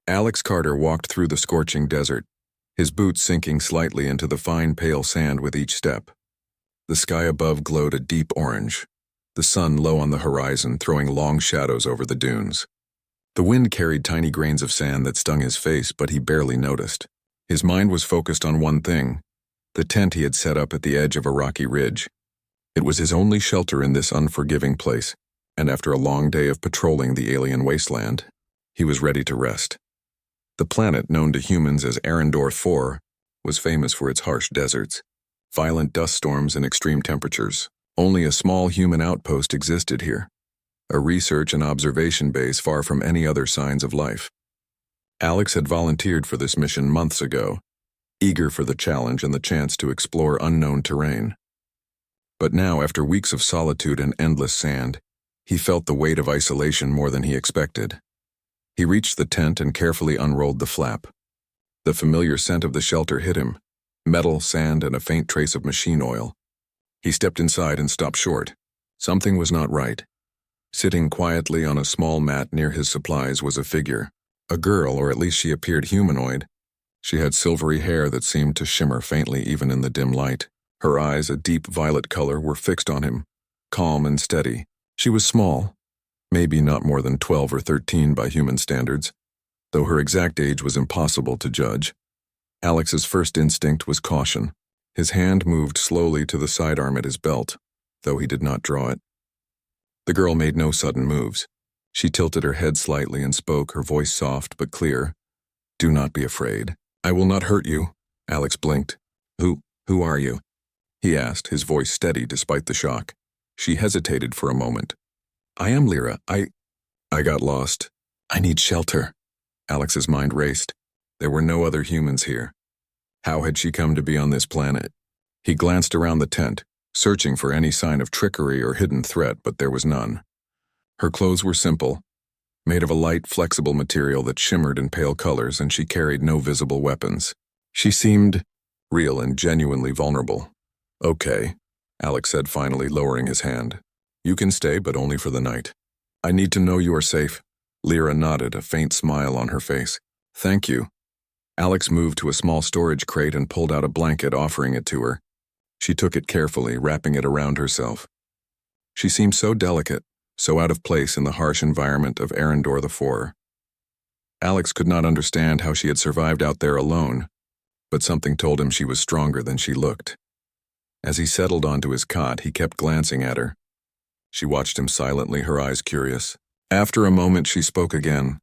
Alex Carter walked through the scorching desert, his boots sinking slightly into the fine pale sand with each step. The sky above glowed a deep orange, the sun low on the horizon throwing long shadows over the dunes. The wind carried tiny grains of sand that stung his face, but he barely noticed. His mind was focused on one thing, the tent he had set up at the edge of a rocky ridge. It was his only shelter in this unforgiving place, and after a long day of patrolling the alien wasteland, he was ready to rest. The planet, known to humans as Arendor 4, was famous for its harsh deserts, violent dust storms and extreme temperatures. Only a small human outpost existed here, a research and observation base far from any other signs of life. Alex had volunteered for this mission months ago, eager for the challenge and the chance to explore unknown terrain. But now, after weeks of solitude and endless sand, he felt the weight of isolation more than he expected. He reached the tent and carefully unrolled the flap. The familiar scent of the shelter hit him, metal, sand, and a faint trace of machine oil. He stepped inside and stopped short. Something was not right. Sitting quietly on a small mat near his supplies was a figure. A girl, or at least she appeared humanoid. She had silvery hair that seemed to shimmer faintly even in the dim light. Her eyes, a deep violet color, were fixed on him, calm and steady. She was small, maybe not more than 12 or 13 by human standards, though her exact age was impossible to judge. Alex's first instinct was caution. His hand moved slowly to the sidearm at his belt, though he did not draw it. The girl made no sudden moves. She tilted her head slightly and spoke, her voice soft but clear. "Do not be afraid. I will not hurt you." Alex blinked. Who are you?" he asked, his voice steady despite the shock. She hesitated for a moment. "I am Lyra. I got lost. I need shelter." Alex's mind raced. There were no other humans here. How had she come to be on this planet? He glanced around the tent, searching for any sign of trickery or hidden threat, but there was none. Her clothes were simple, made of a light, flexible material that shimmered in pale colors, and she carried no visible weapons. She seemed real and genuinely vulnerable. "Okay," Alex said finally, lowering his hand. "You can stay, but only for the night. I need to know you are safe." Lyra nodded, a faint smile on her face. "Thank you." Alex moved to a small storage crate and pulled out a blanket, offering it to her. She took it carefully, wrapping it around herself. She seemed so delicate, so out of place in the harsh environment of Arendor the 4. Alex could not understand how she had survived out there alone, but something told him she was stronger than she looked. As he settled onto his cot, he kept glancing at her. She watched him silently, her eyes curious. After a moment, she spoke again.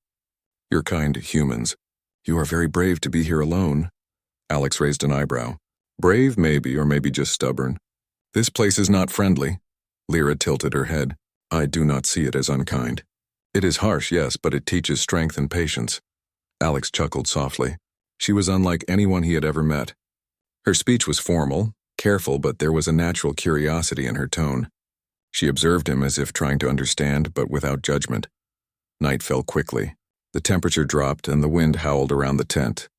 "You're kind to humans. You are very brave to be here alone." Alex raised an eyebrow. "Brave, maybe, or maybe just stubborn. This place is not friendly." Lyra tilted her head. "I do not see it as unkind. It is harsh, yes, but it teaches strength and patience." Alex chuckled softly. She was unlike anyone he had ever met. Her speech was formal, careful, but there was a natural curiosity in her tone. She observed him as if trying to understand, but without judgment. Night fell quickly. The temperature dropped and the wind howled around the tent.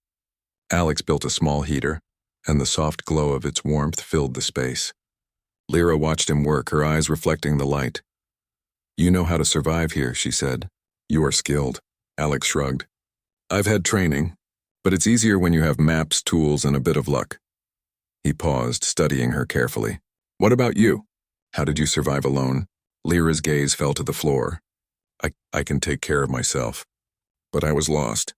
Alex built a small heater, and the soft glow of its warmth filled the space. Lyra watched him work, her eyes reflecting the light. "You know how to survive here," she said. "You are skilled." Alex shrugged. "I've had training, but it's easier when you have maps, tools, and a bit of luck." He paused, studying her carefully. "What about you? How did you survive alone?" Lyra's gaze fell to the floor. I can take care of myself. But I was lost.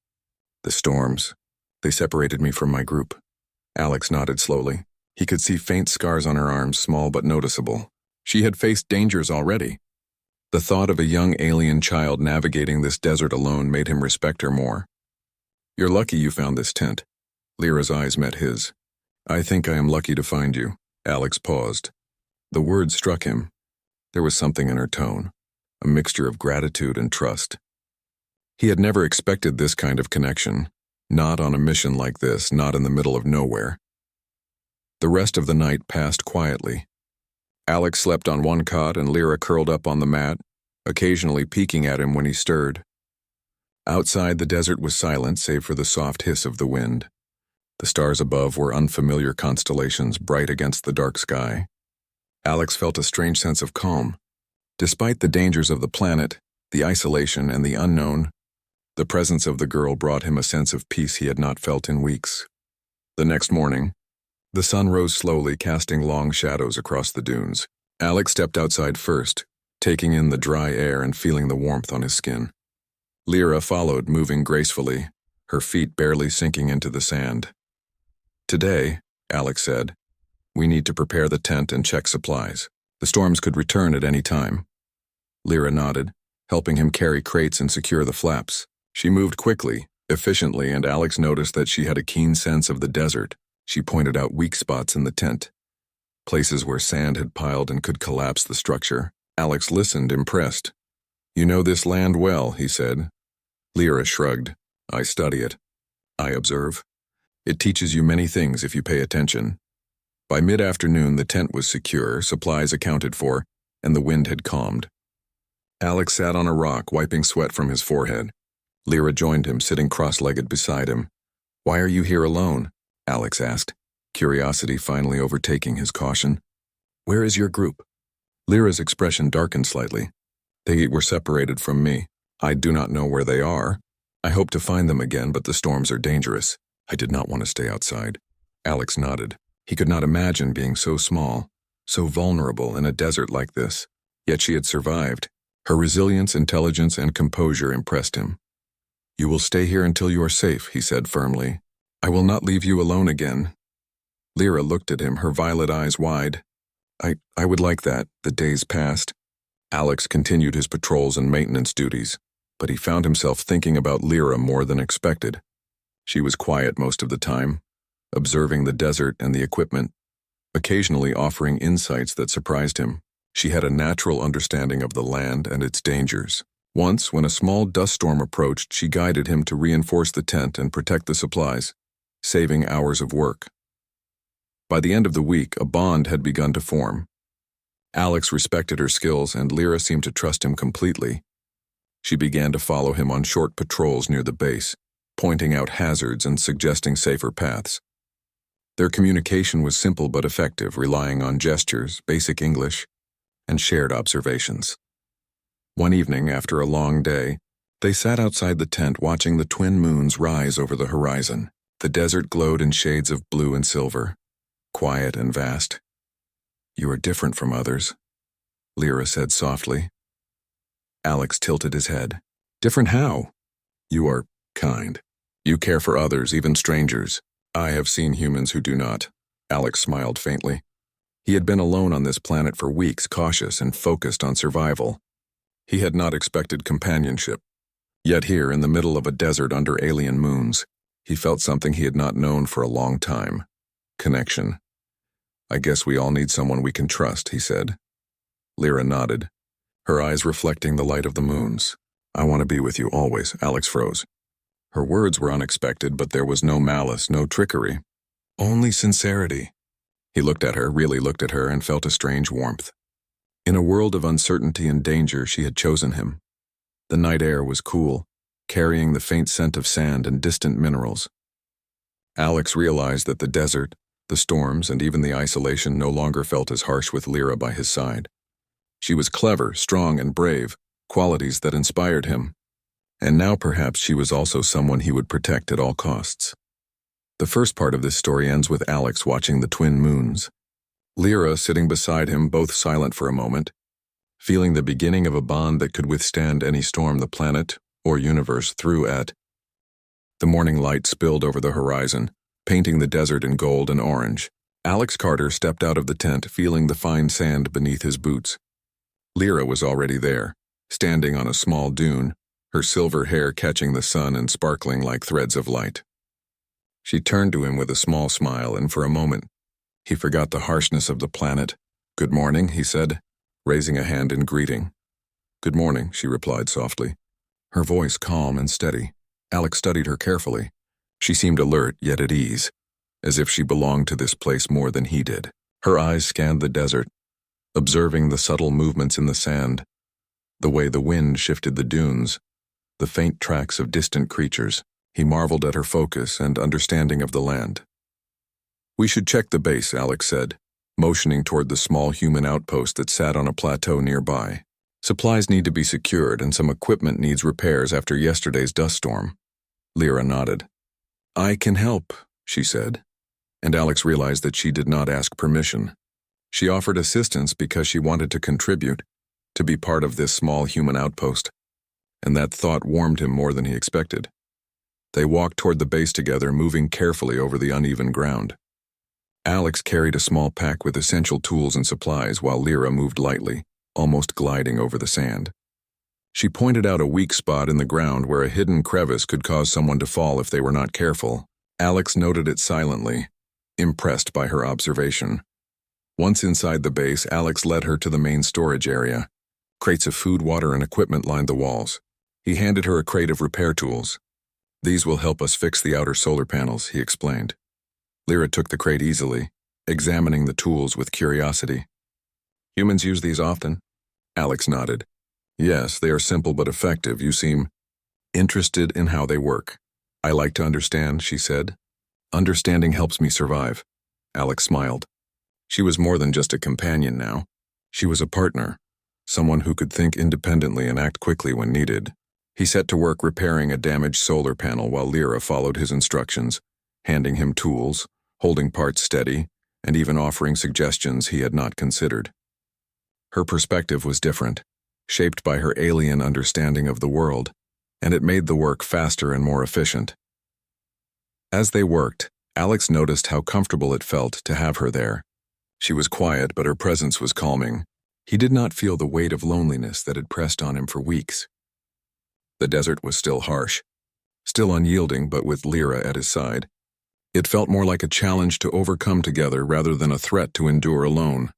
The storms, they separated me from my group." Alex nodded slowly. He could see faint scars on her arms, small but noticeable. She had faced dangers already. The thought of a young alien child navigating this desert alone made him respect her more. "You're lucky you found this tent." Lyra's eyes met his. "I think I am lucky to find you." Alex paused. The words struck him. There was something in her tone, a mixture of gratitude and trust. He had never expected this kind of connection, not on a mission like this, not in the middle of nowhere. The rest of the night passed quietly. Alex slept on one cot and Lyra curled up on the mat, occasionally peeking at him when he stirred. Outside, the desert was silent save for the soft hiss of the wind. The stars above were unfamiliar constellations, bright against the dark sky. Alex felt a strange sense of calm. Despite the dangers of the planet, the isolation, and the unknown, The presence of the girl brought him a sense of peace he had not felt in weeks. The next morning, the sun rose slowly, casting long shadows across the dunes. Alex stepped outside first, taking in the dry air and feeling the warmth on his skin. Lyra followed, moving gracefully, her feet barely sinking into the sand. "Today," Alex said, "we need to prepare the tent and check supplies. The storms could return at any time." Lyra nodded, helping him carry crates and secure the flaps. She moved quickly, efficiently, and Alex noticed that she had a keen sense of the desert. She pointed out weak spots in the tent, places where sand had piled and could collapse the structure. Alex listened, impressed. "You know this land well," he said. Lyra shrugged. "I study it. I observe. It teaches you many things if you pay attention." By mid-afternoon, the tent was secure, supplies accounted for, and the wind had calmed. Alex sat on a rock, wiping sweat from his forehead. Lyra joined him, sitting cross-legged beside him. "Why are you here alone?" Alex asked, curiosity finally overtaking his caution. "Where is your group?" Lyra's expression darkened slightly. "They were separated from me. I do not know where they are. I hope to find them again, but the storms are dangerous. I did not want to stay outside." Alex nodded. He could not imagine being so small, so vulnerable in a desert like this. Yet she had survived. Her resilience, intelligence, and composure impressed him. "You will stay here until you are safe," he said firmly. "I will not leave you alone again." Lyra looked at him, her violet eyes wide. I would like that." The days passed. Alex continued his patrols and maintenance duties, but he found himself thinking about Lyra more than expected. She was quiet most of the time, observing the desert and the equipment, occasionally offering insights that surprised him. She had a natural understanding of the land and its dangers. Once, when a small dust storm approached, she guided him to reinforce the tent and protect the supplies, saving hours of work. By the end of the week, a bond had begun to form. Alex respected her skills, and Lyra seemed to trust him completely. She began to follow him on short patrols near the base, pointing out hazards and suggesting safer paths. Their communication was simple but effective, relying on gestures, basic English, and shared observations. One evening, after a long day, they sat outside the tent watching the twin moons rise over the horizon. The desert glowed in shades of blue and silver, quiet and vast. "You are different from others," Lyra said softly. Alex tilted his head. "Different how?" "You are kind. You care for others, even strangers. I have seen humans who do not." Alex smiled faintly. He had been alone on this planet for weeks, cautious and focused on survival. He had not expected companionship. Yet here, in the middle of a desert under alien moons, he felt something he had not known for a long time. Connection. "I guess we all need someone we can trust," he said. Lyra nodded, her eyes reflecting the light of the moons. "I want to be with you always." Alex froze. Her words were unexpected, but there was no malice, no trickery. Only sincerity. He looked at her, really looked at her, and felt a strange warmth. In a world of uncertainty and danger, she had chosen him. The night air was cool, carrying the faint scent of sand and distant minerals. Alex realized that the desert, the storms, and even the isolation no longer felt as harsh with Lyra by his side. She was clever, strong, and brave, qualities that inspired him. And now perhaps she was also someone he would protect at all costs. The first part of this story ends with Alex watching the twin moons. Lyra sitting beside him, both silent for a moment, feeling the beginning of a bond that could withstand any storm the planet or universe threw at. The morning light spilled over the horizon, painting the desert in gold and orange. Alex Carter stepped out of the tent, feeling the fine sand beneath his boots. Lyra was already there, standing on a small dune, her silver hair catching the sun and sparkling like threads of light. She turned to him with a small smile, and for a moment, he forgot the harshness of the planet. "Good morning," he said, raising a hand in greeting. "Good morning," she replied softly, her voice calm and steady. Alex studied her carefully. She seemed alert, yet at ease, as if she belonged to this place more than he did. Her eyes scanned the desert, observing the subtle movements in the sand, the way the wind shifted the dunes, the faint tracks of distant creatures. He marveled at her focus and understanding of the land. "We should check the base," Alex said, motioning toward the small human outpost that sat on a plateau nearby. Supplies need to be secured and some equipment needs repairs after yesterday's dust storm. Lyra nodded. I can help, she said, and Alex realized that she did not ask permission. She offered assistance because she wanted to contribute, to be part of this small human outpost, and that thought warmed him more than he expected. They walked toward the base together, moving carefully over the uneven ground. Alex carried a small pack with essential tools and supplies while Lyra moved lightly, almost gliding over the sand. She pointed out a weak spot in the ground where a hidden crevice could cause someone to fall if they were not careful. Alex noted it silently, impressed by her observation. Once inside the base, Alex led her to the main storage area. Crates of food, water, and equipment lined the walls. He handed her a crate of repair tools. These will help us fix the outer solar panels, he explained. Lyra took the crate easily, examining the tools with curiosity. Humans use these often? Alex nodded. Yes, they are simple but effective. You seem interested in how they work. I like to understand, she said. Understanding helps me survive. Alex smiled. She was more than just a companion now. She was a partner, someone who could think independently and act quickly when needed. He set to work repairing a damaged solar panel while Lyra followed his instructions, handing him tools, holding parts steady, and even offering suggestions he had not considered. Her perspective was different, shaped by her alien understanding of the world, and it made the work faster and more efficient. As they worked, Alex noticed how comfortable it felt to have her there. She was quiet, but her presence was calming. He did not feel the weight of loneliness that had pressed on him for weeks. The desert was still harsh, still unyielding, but with Lyra at his side. It felt more like a challenge to overcome together rather than a threat to endure alone.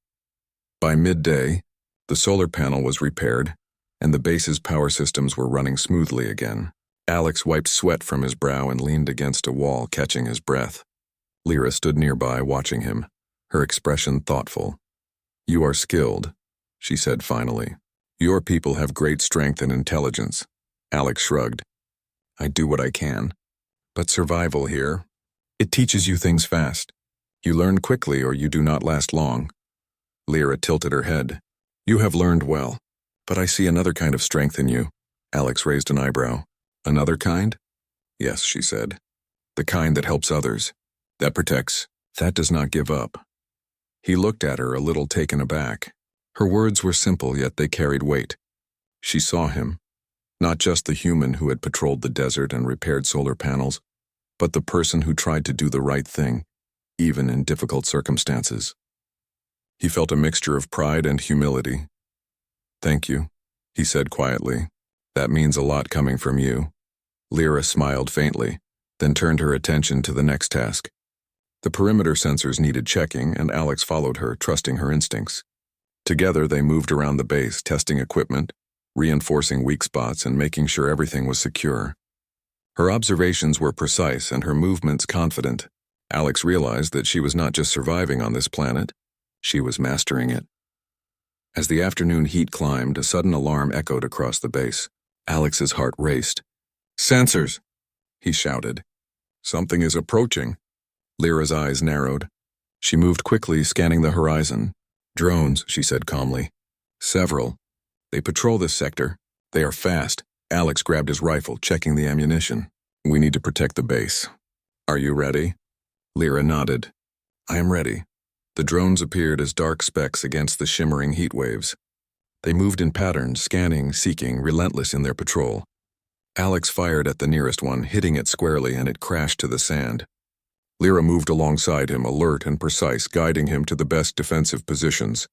By midday, the solar panel was repaired, and the base's power systems were running smoothly again. Alex wiped sweat from his brow and leaned against a wall, catching his breath. Lyra stood nearby, watching him, her expression thoughtful. You are skilled, she said finally. Your people have great strength and intelligence. Alex shrugged. I do what I can. But survival here, it teaches you things fast. You learn quickly or you do not last long. Lyra tilted her head. You have learned well, but I see another kind of strength in you. Alex raised an eyebrow. Another kind? Yes, she said. The kind that helps others, that protects, that does not give up. He looked at her, a little taken aback. Her words were simple, yet they carried weight. She saw him, not just the human who had patrolled the desert and repaired solar panels, but the person who tried to do the right thing, even in difficult circumstances. He felt a mixture of pride and humility. Thank you, he said quietly. That means a lot coming from you. Lyra smiled faintly, then turned her attention to the next task. The perimeter sensors needed checking, and Alex followed her, trusting her instincts. Together, they moved around the base, testing equipment, reinforcing weak spots, and making sure everything was secure. Her observations were precise and her movements confident. Alex realized that she was not just surviving on this planet, she was mastering it. As the afternoon heat climbed, a sudden alarm echoed across the base. Alex's heart raced. Sensors! He shouted. Something is approaching. Lyra's eyes narrowed. She moved quickly, scanning the horizon. Drones, she said calmly. Several. They patrol this sector. They are fast. Alex grabbed his rifle, checking the ammunition. We need to protect the base. Are you ready? Lyra nodded. I am ready. The drones appeared as dark specks against the shimmering heat waves. They moved in patterns, scanning, seeking, relentless in their patrol. Alex fired at the nearest one, hitting it squarely, and it crashed to the sand. Lyra moved alongside him, alert and precise, guiding him to the best defensive positions.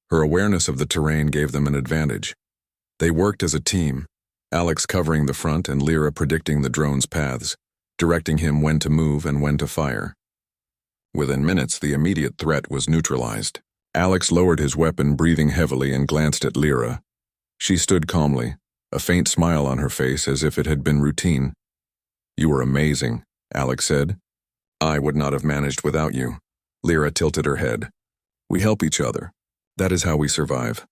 Her awareness of the terrain gave them an advantage. They worked as a team, Alex covering the front and Lyra predicting the drone's paths, directing him when to move and when to fire. Within minutes, the immediate threat was neutralized. Alex lowered his weapon, breathing heavily, and glanced at Lyra. She stood calmly, a faint smile on her face as if it had been routine. You were amazing, Alex said. I would not have managed without you. Lyra tilted her head. We help each other. That is how we survive.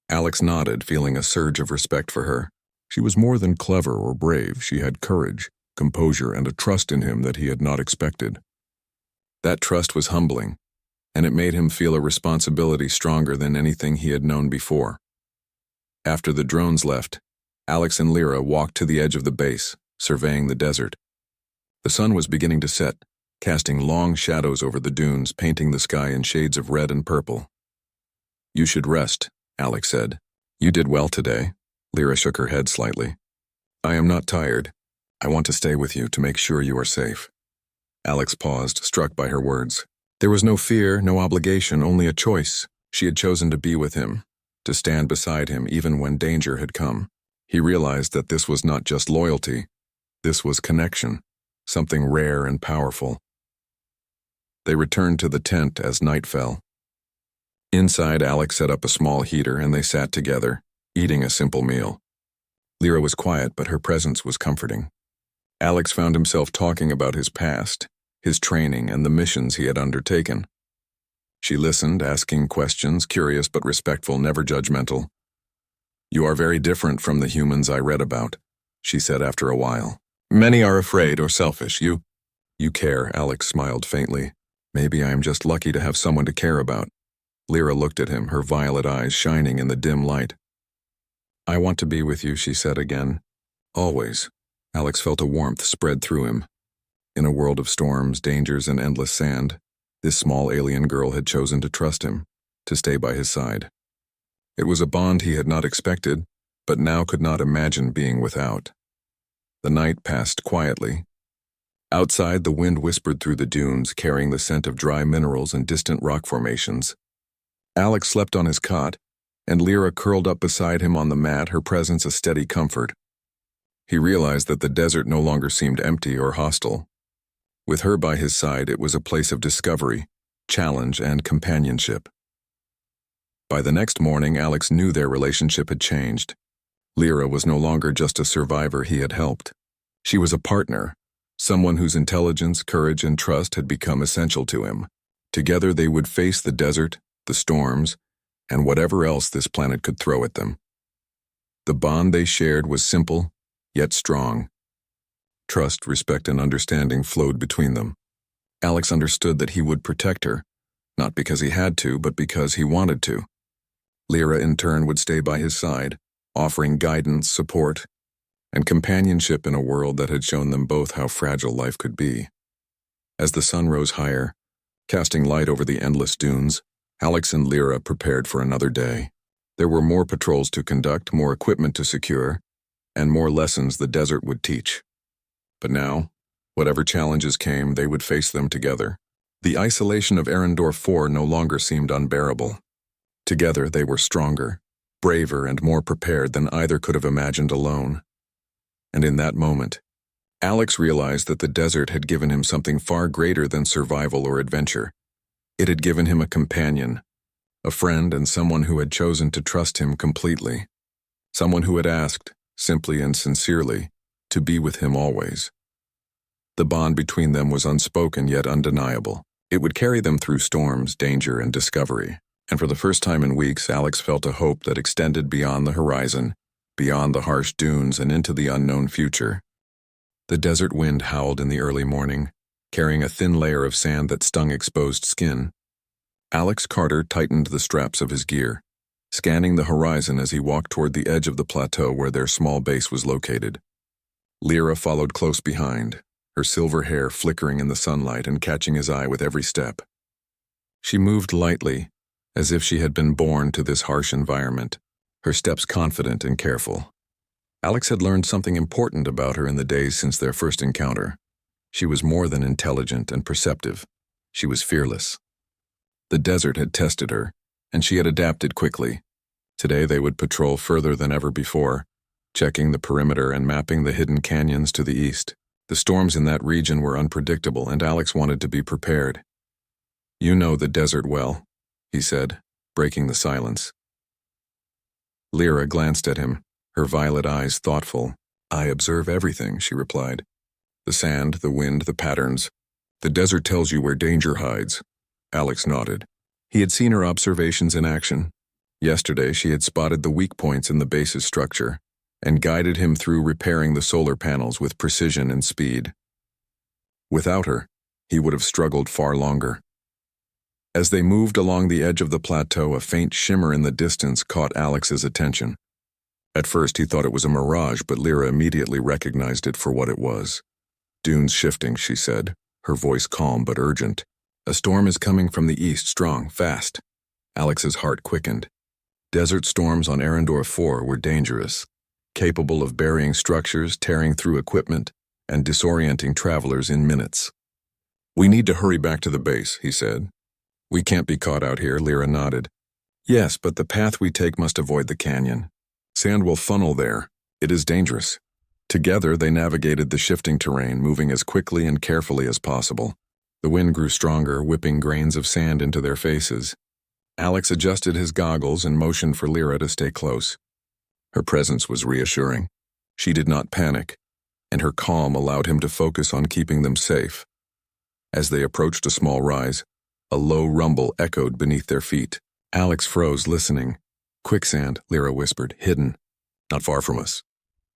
Alex nodded, feeling a surge of respect for her. She was more than clever or brave. She had courage, composure, and a trust in him that he had not expected. That trust was humbling, and it made him feel a responsibility stronger than anything he had known before. After the drones left, Alex and Lyra walked to the edge of the base, surveying the desert. The sun was beginning to set, casting long shadows over the dunes, painting the sky in shades of red and purple. "You should rest," Alex said. "You did well today." Lyra shook her head slightly. "I am not tired. I want to stay with you to make sure you are safe." Alex paused, struck by her words. There was no fear, no obligation, only a choice. She had chosen to be with him, to stand beside him even when danger had come. He realized that this was not just loyalty. This was connection, something rare and powerful. They returned to the tent as night fell. Inside, Alex set up a small heater and they sat together, eating a simple meal. Lyra was quiet, but her presence was comforting. Alex found himself talking about his past, his training, and the missions he had undertaken. She listened, asking questions, curious but respectful, never judgmental. "You are very different from the humans I read about," she said after a while. "Many are afraid or selfish. You care," Alex smiled faintly. "Maybe I am just lucky to have someone to care about." Lyra looked at him, her violet eyes shining in the dim light. "I want to be with you," she said again. "Always." Alex felt a warmth spread through him. In a world of storms, dangers, and endless sand, this small alien girl had chosen to trust him, to stay by his side. It was a bond he had not expected, but now could not imagine being without. The night passed quietly. Outside, the wind whispered through the dunes, carrying the scent of dry minerals and distant rock formations. Alex slept on his cot, and Lyra curled up beside him on the mat, her presence a steady comfort. He realized that the desert no longer seemed empty or hostile. With her by his side, it was a place of discovery, challenge, and companionship. By the next morning, Alex knew their relationship had changed. Lyra was no longer just a survivor he had helped. She was a partner, someone whose intelligence, courage, and trust had become essential to him. Together they would face the desert, the storms, and whatever else this planet could throw at them. The bond they shared was simple, yet strong. Trust, respect, and understanding flowed between them. Alex understood that he would protect her, not because he had to, but because he wanted to. Lyra, in turn, would stay by his side, offering guidance, support, and companionship in a world that had shown them both how fragile life could be. As the sun rose higher, casting light over the endless dunes, Alex and Lyra prepared for another day. There were more patrols to conduct, more equipment to secure, and more lessons the desert would teach. But now, whatever challenges came, they would face them together. The isolation of Arendor 4 no longer seemed unbearable. Together they were stronger, braver, and more prepared than either could have imagined alone. And in that moment, Alex realized that the desert had given him something far greater than survival or adventure. It had given him a companion, a friend, and someone who had chosen to trust him completely. Someone who had asked, simply and sincerely, to be with him always. The bond between them was unspoken yet undeniable. It would carry them through storms, danger, and discovery. And for the first time in weeks, Alex felt a hope that extended beyond the horizon, beyond the harsh dunes, and into the unknown future. The desert wind howled in the early morning, carrying a thin layer of sand that stung exposed skin. Alex Carter tightened the straps of his gear, scanning the horizon as he walked toward the edge of the plateau where their small base was located. Lyra followed close behind, her silver hair flickering in the sunlight and catching his eye with every step. She moved lightly, as if she had been born to this harsh environment, her steps confident and careful. Alex had learned something important about her in the days since their first encounter. She was more than intelligent and perceptive. She was fearless. The desert had tested her, and she had adapted quickly. Today they would patrol further than ever before, checking the perimeter and mapping the hidden canyons to the east. The storms in that region were unpredictable, and Alex wanted to be prepared. "You know the desert well," he said, breaking the silence. Lyra glanced at him, her violet eyes thoughtful. "I observe everything," she replied. "The sand, the wind, the patterns. The desert tells you where danger hides." Alex nodded. He had seen her observations in action. Yesterday, she had spotted the weak points in the base's structure and guided him through repairing the solar panels with precision and speed. Without her, he would have struggled far longer. As they moved along the edge of the plateau, a faint shimmer in the distance caught Alex's attention. At first he thought it was a mirage, but Lyra immediately recognized it for what it was. "Dunes shifting," she said, her voice calm but urgent. "A storm is coming from the east, strong, fast." Alex's heart quickened. Desert storms on Arendor 4 were dangerous, capable of burying structures, tearing through equipment, and disorienting travelers in minutes. "We need to hurry back to the base," he said. "We can't be caught out here," Lyra nodded. "Yes, but the path we take must avoid the canyon. Sand will funnel there. It is dangerous." Together they navigated the shifting terrain, moving as quickly and carefully as possible. The wind grew stronger, whipping grains of sand into their faces. Alex adjusted his goggles and motioned for Lyra to stay close. Her presence was reassuring. She did not panic, and her calm allowed him to focus on keeping them safe. As they approached a small rise, a low rumble echoed beneath their feet. Alex froze, listening. "Quicksand," Lyra whispered, "hidden. Not far from us."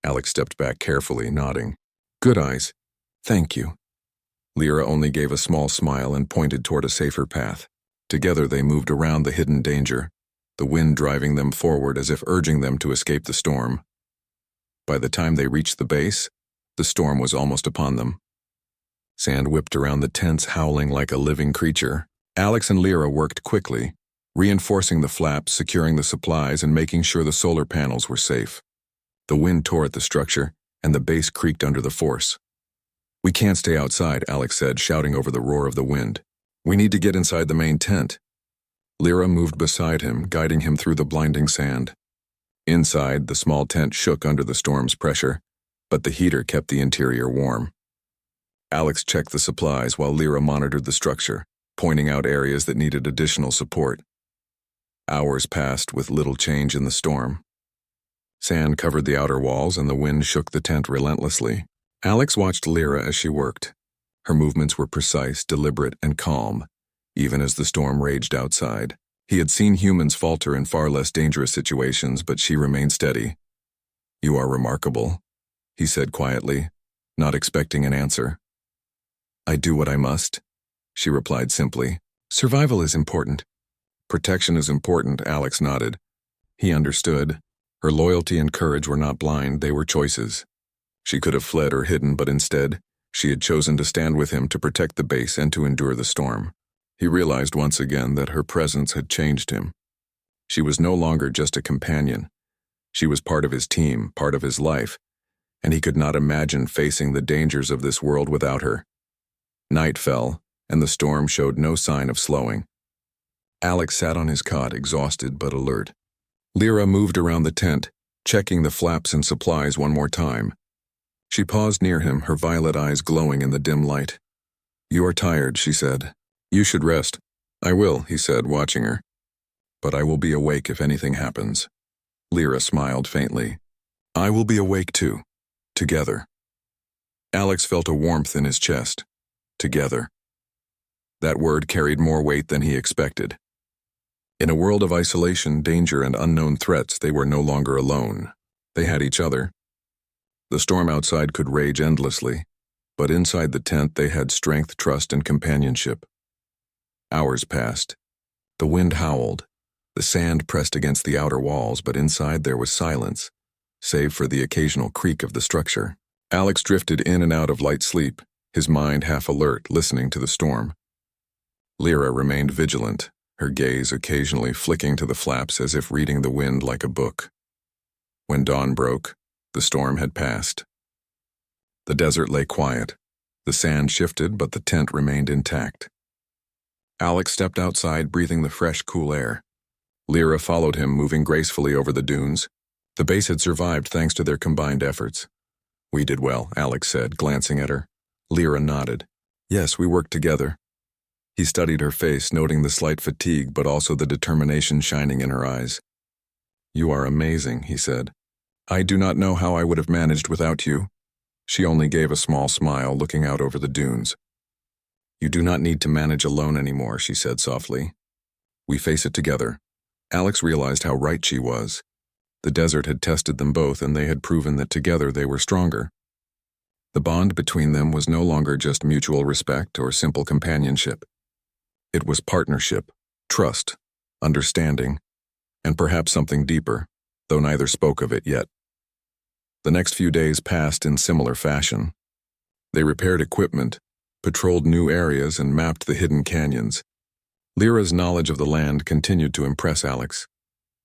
Alex stepped back carefully, nodding. "Good eyes. Thank you." Lyra only gave a small smile and pointed toward a safer path. Together they moved around the hidden danger, the wind driving them forward as if urging them to escape the storm. By the time they reached the base, the storm was almost upon them. Sand whipped around the tents, howling like a living creature. Alex and Lyra worked quickly, reinforcing the flaps, securing the supplies, and making sure the solar panels were safe. The wind tore at the structure, and the base creaked under the force. "We can't stay outside," Alex said, shouting over the roar of the wind. "We need to get inside the main tent." Lyra moved beside him, guiding him through the blinding sand. Inside, the small tent shook under the storm's pressure, but the heater kept the interior warm. Alex checked the supplies while Lyra monitored the structure, pointing out areas that needed additional support. Hours passed with little change in the storm. Sand covered the outer walls and the wind shook the tent relentlessly. Alex watched Lyra as she worked. Her movements were precise, deliberate, and calm, even as the storm raged outside. He had seen humans falter in far less dangerous situations, but she remained steady. "You are remarkable," he said quietly, not expecting an answer. "I do what I must," she replied simply. "Survival is important." "Protection is important," Alex nodded. He understood. Her loyalty and courage were not blind, they were choices. She could have fled or hidden, but instead, she had chosen to stand with him to protect the base and to endure the storm. He realized once again that her presence had changed him. She was no longer just a companion. She was part of his team, part of his life, and he could not imagine facing the dangers of this world without her. Night fell, and the storm showed no sign of slowing. Alex sat on his cot, exhausted but alert. Lyra moved around the tent, checking the flaps and supplies one more time. She paused near him, her violet eyes glowing in the dim light. "You are tired," she said. "You should rest." "I will," he said, watching her. "But I will be awake if anything happens." Lyra smiled faintly. "I will be awake too. Together." Alex felt a warmth in his chest. Together. That word carried more weight than he expected. In a world of isolation, danger, and unknown threats, they were no longer alone. They had each other. The storm outside could rage endlessly, but inside the tent they had strength, trust, and companionship. Hours passed. The wind howled. The sand pressed against the outer walls, but inside there was silence, save for the occasional creak of the structure. Alex drifted in and out of light sleep, his mind half alert, listening to the storm. Lyra remained vigilant, her gaze occasionally flicking to the flaps as if reading the wind like a book. When dawn broke, the storm had passed. The desert lay quiet. The sand shifted, but the tent remained intact. Alex stepped outside, breathing the fresh, cool air. Lyra followed him, moving gracefully over the dunes. The base had survived thanks to their combined efforts. "We did well," Alex said, glancing at her. Lyra nodded. "Yes, we worked together." He studied her face, noting the slight fatigue but also the determination shining in her eyes. "You are amazing," he said. "I do not know how I would have managed without you." She only gave a small smile, looking out over the dunes. "You do not need to manage alone anymore," she said softly. "We face it together." Alex realized how right she was. The desert had tested them both, and they had proven that together they were stronger. The bond between them was no longer just mutual respect or simple companionship. It was partnership, trust, understanding, and perhaps something deeper, though neither spoke of it yet. The next few days passed in similar fashion. They repaired equipment, patrolled new areas, and mapped the hidden canyons. Lyra's knowledge of the land continued to impress Alex.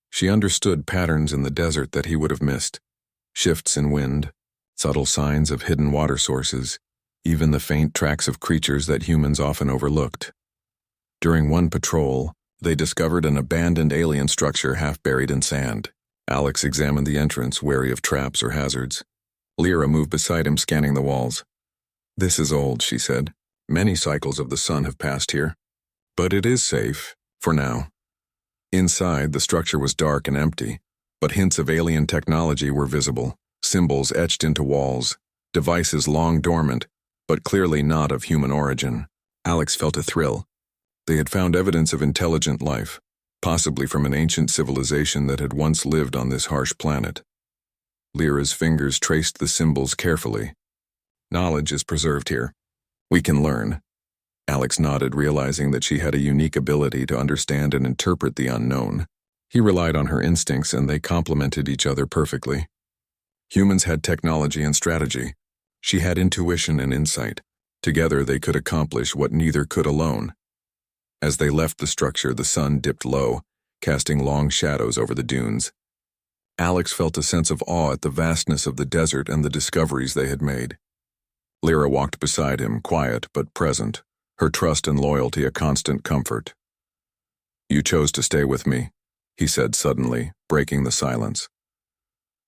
She understood patterns in the desert that he would have missed: shifts in wind, subtle signs of hidden water sources, even the faint tracks of creatures that humans often overlooked. During one patrol, they discovered an abandoned alien structure half buried in sand. Alex examined the entrance, wary of traps or hazards. Lyra moved beside him, scanning the walls. "This is old," she said. "Many cycles of the sun have passed here. But it is safe, for now." Inside, the structure was dark and empty, but hints of alien technology were visible, symbols etched into walls, devices long dormant, but clearly not of human origin. Alex felt a thrill. They had found evidence of intelligent life, possibly from an ancient civilization that had once lived on this harsh planet. Lyra's fingers traced the symbols carefully. "Knowledge is preserved here. We can learn." Alex nodded, realizing that she had a unique ability to understand and interpret the unknown. He relied on her instincts, and they complemented each other perfectly. Humans had technology and strategy. She had intuition and insight. Together they could accomplish what neither could alone. As they left the structure, the sun dipped low, casting long shadows over the dunes. Alex felt a sense of awe at the vastness of the desert and the discoveries they had made. Lyra walked beside him, quiet but present, her trust and loyalty a constant comfort. "You chose to stay with me," he said suddenly, breaking the silence.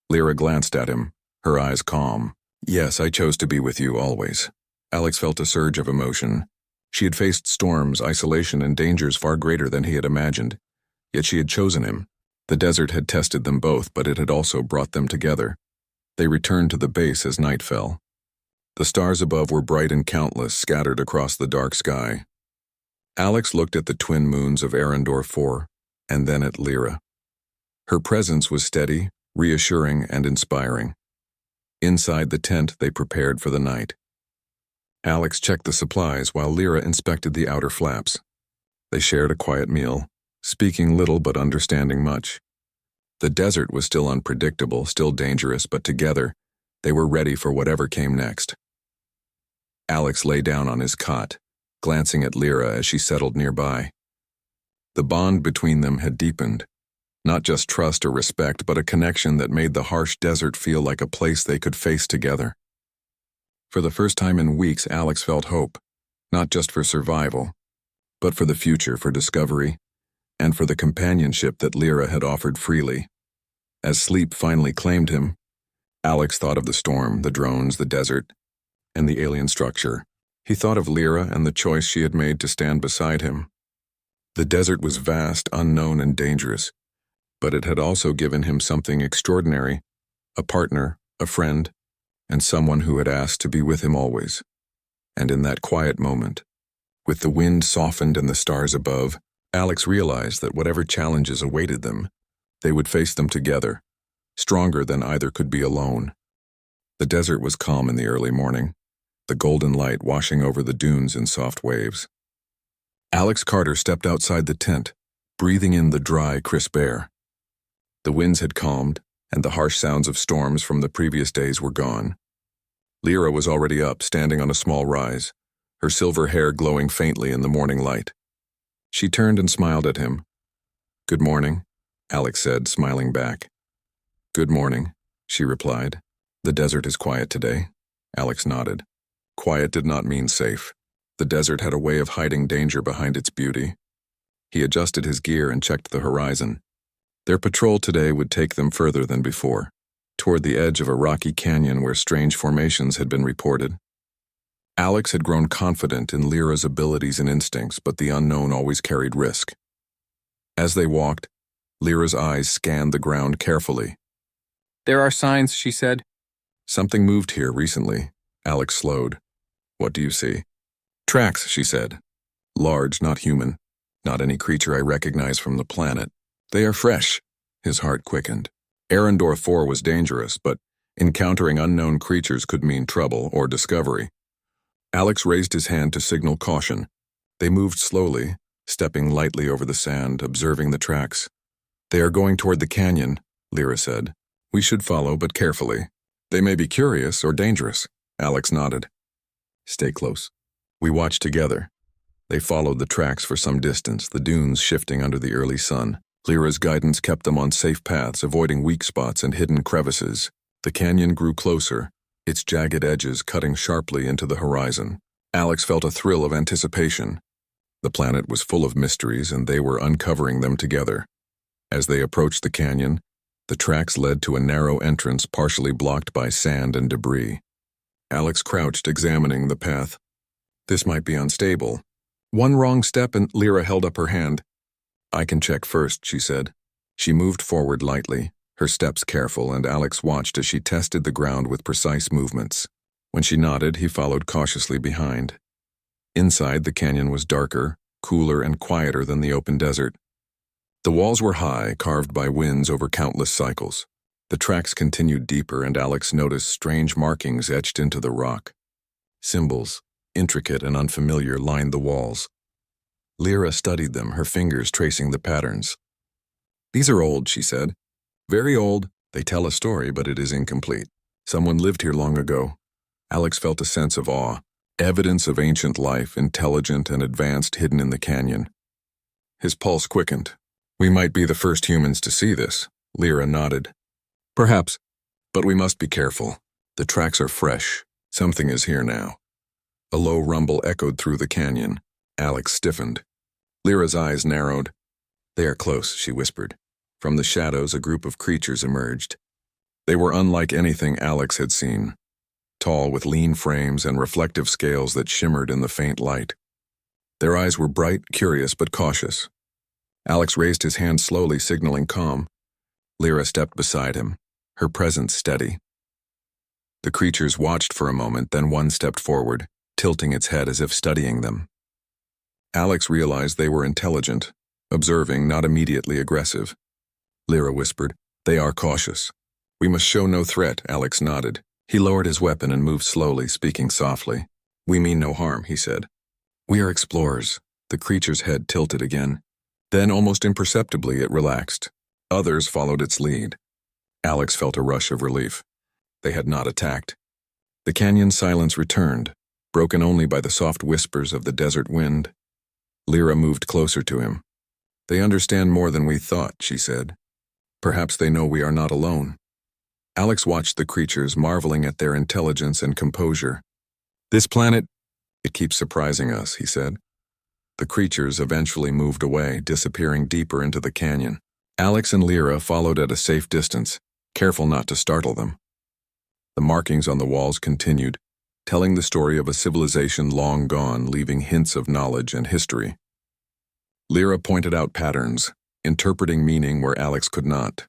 Lyra glanced at him, her eyes calm. "Yes, I chose to be with you always." Alex felt a surge of emotion. She had faced storms, isolation, and dangers far greater than he had imagined, yet she had chosen him. The desert had tested them both, but it had also brought them together. They returned to the base as night fell. The stars above were bright and countless, scattered across the dark sky. Alex looked at the twin moons of Arendor IV, and then at Lyra. Her presence was steady, reassuring, and inspiring. Inside the tent, they prepared for the night. Alex checked the supplies while Lyra inspected the outer flaps. They shared a quiet meal, speaking little but understanding much. The desert was still unpredictable, still dangerous, but together, they were ready for whatever came next. Alex lay down on his cot, glancing at Lyra as she settled nearby. The bond between them had deepened. Not just trust or respect, but a connection that made the harsh desert feel like a place they could face together. For the first time in weeks, Alex felt hope, not just for survival, but for the future, for discovery, and for the companionship that Lyra had offered freely. As sleep finally claimed him, Alex thought of the storm, the drones, the desert, and the alien structure. He thought of Lyra and the choice she had made to stand beside him. The desert was vast, unknown, and dangerous, but it had also given him something extraordinary: a partner, a friend, and someone who had asked to be with him always. And in that quiet moment, with the wind softened and the stars above, Alex realized that whatever challenges awaited them, they would face them together, stronger than either could be alone. The desert was calm in the early morning, the golden light washing over the dunes in soft waves. Alex Carter stepped outside the tent, breathing in the dry, crisp air. The winds had calmed, and the harsh sounds of storms from the previous days were gone. Lyra was already up, standing on a small rise, her silver hair glowing faintly in the morning light. She turned and smiled at him. "Good morning," Alex said, smiling back. "Good morning," she replied. "The desert is quiet today." Alex nodded. Quiet did not mean safe. The desert had a way of hiding danger behind its beauty. He adjusted his gear and checked the horizon. Their patrol today would take them further than before, toward the edge of a rocky canyon where strange formations had been reported. Alex had grown confident in Lyra's abilities and instincts, but the unknown always carried risk. As they walked, Lyra's eyes scanned the ground carefully. "There are signs," she said. "Something moved here recently." Alex slowed. "What do you see?" "Tracks," she said. "Large, not human. Not any creature I recognize from the planet. They are fresh." His heart quickened. Arendor IV was dangerous, but encountering unknown creatures could mean trouble or discovery. Alex raised his hand to signal caution. They moved slowly, stepping lightly over the sand, observing the tracks. "They are going toward the canyon," Lyra said. We should follow, but carefully. They may be curious or dangerous. Alex nodded. Stay close. We watched together. They followed the tracks for some distance, the dunes shifting under the early sun. Lyra's guidance kept them on safe paths, avoiding weak spots and hidden crevices. The canyon grew closer, its jagged edges cutting sharply into the horizon. Alex felt a thrill of anticipation. The planet was full of mysteries, and they were uncovering them together. As they approached the canyon, the tracks led to a narrow entrance partially blocked by sand and debris. Alex crouched, examining the path. This might be unstable. One wrong step and Lyra held up her hand. I can check first, she said. She moved forward lightly, her steps careful, and Alex watched as she tested the ground with precise movements. When she nodded, he followed cautiously behind. Inside, the canyon was darker, cooler, and quieter than the open desert. The walls were high, carved by winds over countless cycles. The tracks continued deeper, and Alex noticed strange markings etched into the rock. Symbols, intricate and unfamiliar, lined the walls. Lyra studied them, her fingers tracing the patterns. These are old, she said. Very old. They tell a story, but it is incomplete. Someone lived here long ago. Alex felt a sense of awe. Evidence of ancient life, intelligent and advanced, hidden in the canyon. His pulse quickened. We might be the first humans to see this. Lyra nodded. Perhaps, but we must be careful. The tracks are fresh. Something is here now. A low rumble echoed through the canyon. Alex stiffened. Lyra's eyes narrowed. They are close, she whispered. From the shadows, a group of creatures emerged. They were unlike anything Alex had seen. Tall, with lean frames and reflective scales that shimmered in the faint light. Their eyes were bright, curious, but cautious. Alex raised his hand slowly, signaling calm. Lyra stepped beside him, her presence steady. The creatures watched for a moment, then one stepped forward, tilting its head as if studying them. Alex realized they were intelligent, observing, not immediately aggressive. Lyra whispered, They are cautious. We must show no threat, Alex nodded. He lowered his weapon and moved slowly, speaking softly. We mean no harm, he said. We are explorers. The creature's head tilted again. Then, almost imperceptibly, it relaxed. Others followed its lead. Alex felt a rush of relief. They had not attacked. The canyon's silence returned, broken only by the soft whispers of the desert wind. Lyra moved closer to him. They understand more than we thought, she said. Perhaps they know we are not alone. Alex watched the creatures, marveling at their intelligence and composure. This planet, it keeps surprising us, he said. The creatures eventually moved away, disappearing deeper into the canyon. Alex and Lyra followed at a safe distance, careful not to startle them. The markings on the walls continued, telling the story of a civilization long gone, leaving hints of knowledge and history. Lyra pointed out patterns, interpreting meaning where Alex could not.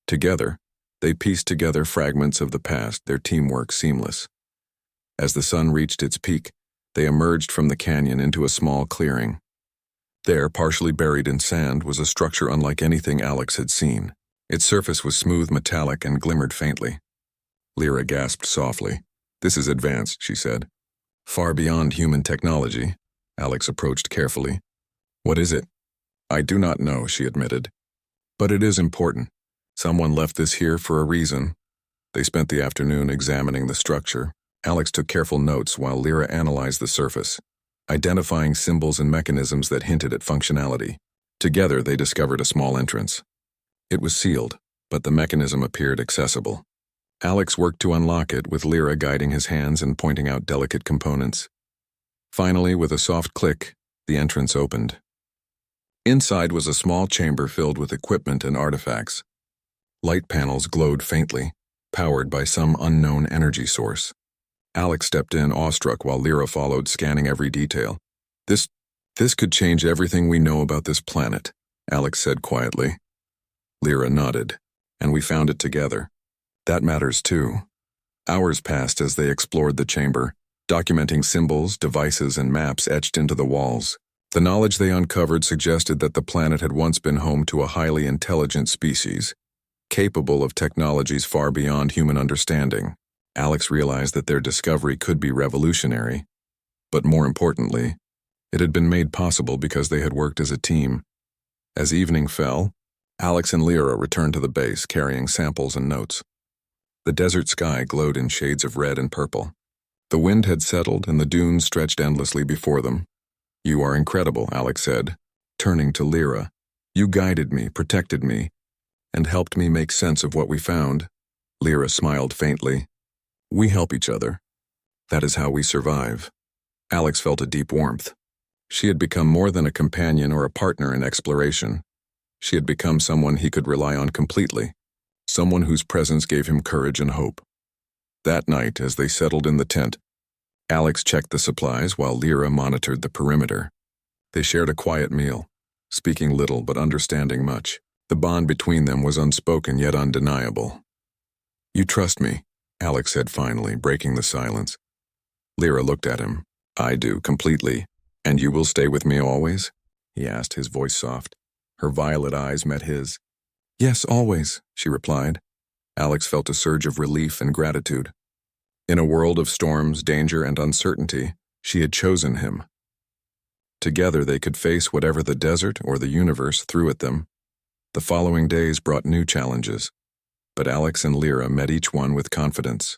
Together, they pieced together fragments of the past, their teamwork seamless. As the sun reached its peak, they emerged from the canyon into a small clearing. There, partially buried in sand, was a structure unlike anything Alex had seen. Its surface was smooth, metallic, and glimmered faintly. Lyra gasped softly. This is advanced, she said. Far beyond human technology. Alex approached carefully. What is it? I do not know, she admitted. But it is important. Someone left this here for a reason. They spent the afternoon examining the structure. Alex took careful notes while Lyra analyzed the surface, identifying symbols and mechanisms that hinted at functionality. Together, they discovered a small entrance. It was sealed, but the mechanism appeared accessible. Alex worked to unlock it, with Lyra guiding his hands and pointing out delicate components. Finally, with a soft click, the entrance opened. Inside was a small chamber filled with equipment and artifacts. Light panels glowed faintly, powered by some unknown energy source. Alex stepped in, awestruck, while Lyra followed, scanning every detail. This could change everything we know about this planet, Alex said quietly. Lyra nodded, and we found it together. That matters too. Hours passed as they explored the chamber, documenting symbols, devices, and maps etched into the walls. The knowledge they uncovered suggested that the planet had once been home to a highly intelligent species, capable of technologies far beyond human understanding. Alex realized that their discovery could be revolutionary, but more importantly, it had been made possible because they had worked as a team. As evening fell, Alex and Lyra returned to the base, carrying samples and notes. The desert sky glowed in shades of red and purple. The wind had settled, and the dunes stretched endlessly before them. "You are incredible," Alex said, turning to Lyra. "You guided me, protected me, and helped me make sense of what we found." Lyra smiled faintly. "We help each other. That is how we survive." Alex felt a deep warmth. She had become more than a companion or a partner in exploration. She had become someone he could rely on completely, someone whose presence gave him courage and hope. That night, as they settled in the tent, Alex checked the supplies while Lyra monitored the perimeter. They shared a quiet meal, speaking little but understanding much. The bond between them was unspoken yet undeniable. "You trust me," Alex said finally, breaking the silence. Lyra looked at him. "I do, completely. And you will stay with me always?" he asked, his voice soft. Her violet eyes met his. "Yes, always," she replied. Alex felt a surge of relief and gratitude. In a world of storms, danger, and uncertainty, she had chosen him. Together they could face whatever the desert or the universe threw at them. The following days brought new challenges, but Alex and Lyra met each one with confidence.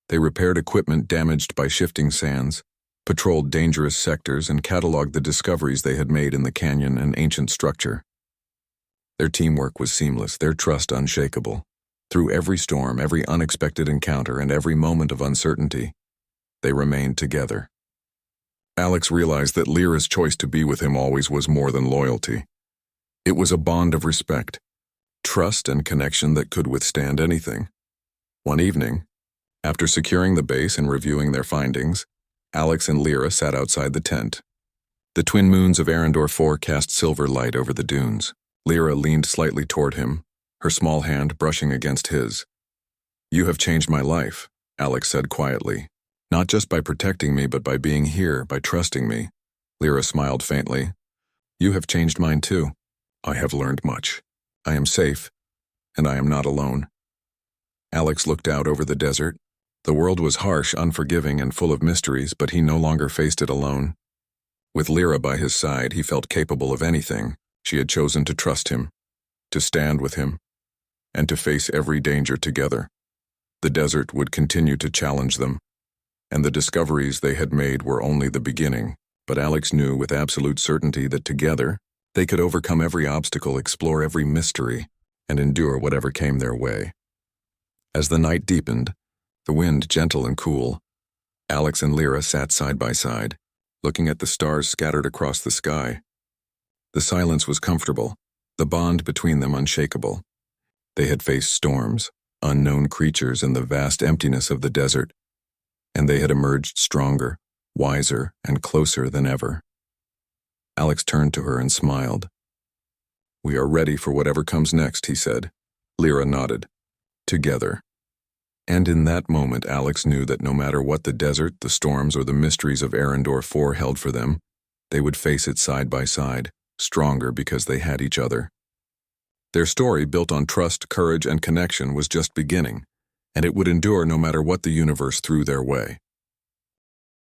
They repaired equipment damaged by shifting sands, patrolled dangerous sectors, and cataloged the discoveries they had made in the canyon and ancient structure. Their teamwork was seamless, their trust unshakable. Through every storm, every unexpected encounter, and every moment of uncertainty, they remained together. Alex realized that Lyra's choice to be with him always was more than loyalty. It was a bond of respect, trust, and connection that could withstand anything. One evening, after securing the base and reviewing their findings, Alex and Lyra sat outside the tent. The twin moons of Arendor IV cast silver light over the dunes. Lyra leaned slightly toward him, her small hand brushing against his. "You have changed my life," Alex said quietly. "Not just by protecting me, but by being here, by trusting me." Lyra smiled faintly. "You have changed mine too. I have learned much. I am safe, and I am not alone." Alex looked out over the desert. The world was harsh, unforgiving, and full of mysteries, but he no longer faced it alone. With Lyra by his side, he felt capable of anything. She had chosen to trust him, to stand with him, and to face every danger together. The desert would continue to challenge them, and the discoveries they had made were only the beginning, but Alex knew with absolute certainty that together, they could overcome every obstacle, explore every mystery, and endure whatever came their way. As the night deepened, the wind gentle and cool, Alex and Lyra sat side by side, looking at the stars scattered across the sky. The silence was comfortable, the bond between them unshakable. They had faced storms, unknown creatures, and the vast emptiness of the desert, and they had emerged stronger, wiser, and closer than ever. Alex turned to her and smiled. "We are ready for whatever comes next," he said. Lyra nodded. "Together." And in that moment, Alex knew that no matter what the desert, the storms, or the mysteries of Arendor IV held for them, they would face it side by side, stronger because they had each other. Their story, built on trust, courage, and connection, was just beginning, and it would endure no matter what the universe threw their way.